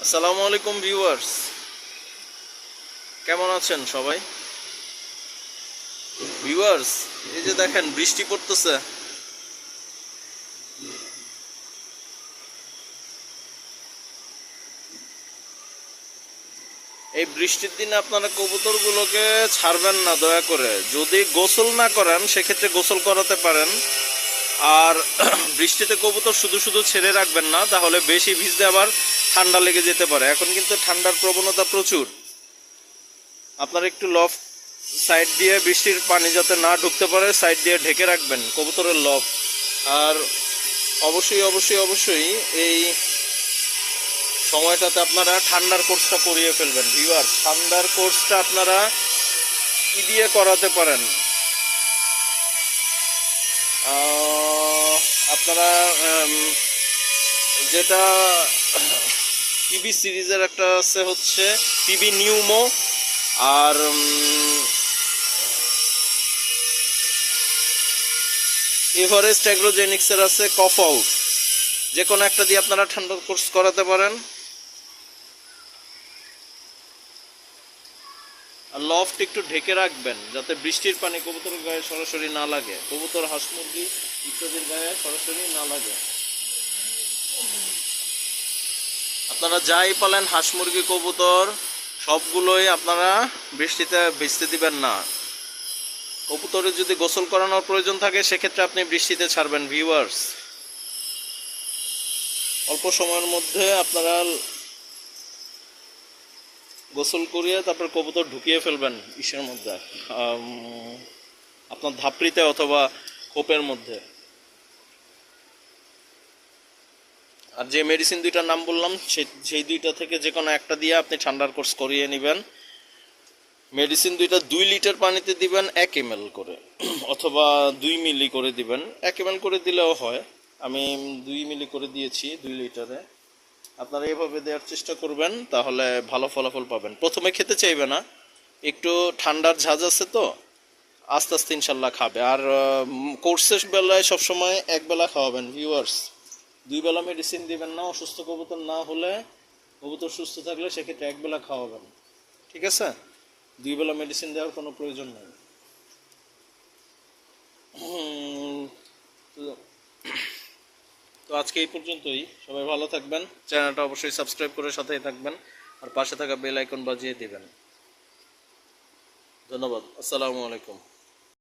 আসসালামু আলাইকুম ভিউয়ার্স, কেমন আছেন সবাই? ভিউয়ার্স, এই যে দেখেন বৃষ্টি পড়তেছে। এই বৃষ্টির দিনে আপনারা কবুতরগুলোকে ছাড়বেন না দয়া করে। যদি গোসল না করেন সেক্ষেত্রে গোসল করাতে পারেন। আর বৃষ্টিতে কবুতর শুধু শুধু ছেড়ে রাখবেন না, তাহলে বেশি ভিজলে আবার ঠান্ডা লেগে যেতে পারে। এখন কিন্তু ঠান্ডার প্রবণতা প্রচুর। আপনারা একটু লফট সাইড দিয়ে বৃষ্টির পানি যাতে না ঢুকতে পারে সাইড দিয়ে ঢেকে রাখবেন কবুতরের লফট। আর অবশ্যই অবশ্যই অবশ্যই এই সময়টাতে আপনারা ঠান্ডার কোর্সটা করিয়ে ফেলবেন ভিউয়ার্স। ঠান্ডার কোর্সটা আপনারা কি দিয়ে করাতে পারেন? আপনারা যেটা পিবি সিরিজের একটা আছে হচ্ছে পিবি নিউমো, আর এভারেস্ট অ্যাগ্রোজেনিক্সের আছে কফ আউট। যে কোনো একটা দিয়ে আপনারা ঠান্ডার কোর্স করাতে পারেন। আর লফট একটু ঢেকে রাখবেন যাতে বৃষ্টির পানি কবুতরের গায়ে সরাসরি না লাগে, কবুতর, হাঁস মুরগি ইত্যাদির গায়ে সরাসরি না লাগে। আপনারা যাই পালেন, হাঁস মুরগি কবুতর সবগুলোই আপনারা বৃষ্টিতে ভিজতে দিবেন না। কবুতরের যদি গোসল করানোর প্রয়োজন থাকে সেক্ষেত্রে আপনি বৃষ্টিতে ছাড়বেন ভিউয়ার্স। অল্প সময়ের মধ্যে আপনারা গোসল করিয়ে তারপর কবুতর ঢুকিয়ে ফেলবেন ইসের মধ্যে, আপনার ধাপড়িতে অথবা খোপের মধ্যে। আর যে মেডিসিন দুইটার নাম বললাম সেই দুইটা থেকে যে কোনো একটা দিয়ে আপনি ঠান্ডার কোর্স করিয়ে নেবেন। মেডিসিন দুইটা 2 লিটার পানিতে দিবেন 1 ml করে, অথবা 2 মিলি করে দিবেন। 1 ml করে দিলেও হয়, আমি 2 মিলি করে দিয়েছি 2 লিটারে। আপনারা এভাবে দেওয়ার চেষ্টা করবেন, তাহলে ভালো ফলাফল পাবেন। প্রথমে খেতে চাইবে না, একটু ঠান্ডার ঝাঁজ আছে তো, আস্তে আস্তে ইনশাল্লাহ খাবে। আর কোর্সের বেলায় সবসময় এক বেলা খাওয়াবেন ভিউয়ার্স, 2 বেলা মেডিসিন দিবেন না। অসুস্থ কবুতর না হলে, কবুতর সুস্থ থাকলে সেক্ষেত্রে 1 বেলা খাওয়াবেন, ঠিক আছে? 2 বেলা মেডিসিন দেওয়ার কোনো প্রয়োজন নেই। তো আজকে এই পর্যন্তই। সবাই ভালো থাকবেন, চ্যানেলটা অবশ্যই সাবস্ক্রাইব করে সাথেই থাকবেন, আর পাশে থাকা বেল আইকন বাজিয়ে দিবেন। ধন্যবাদ। আসসালামু আলাইকুম।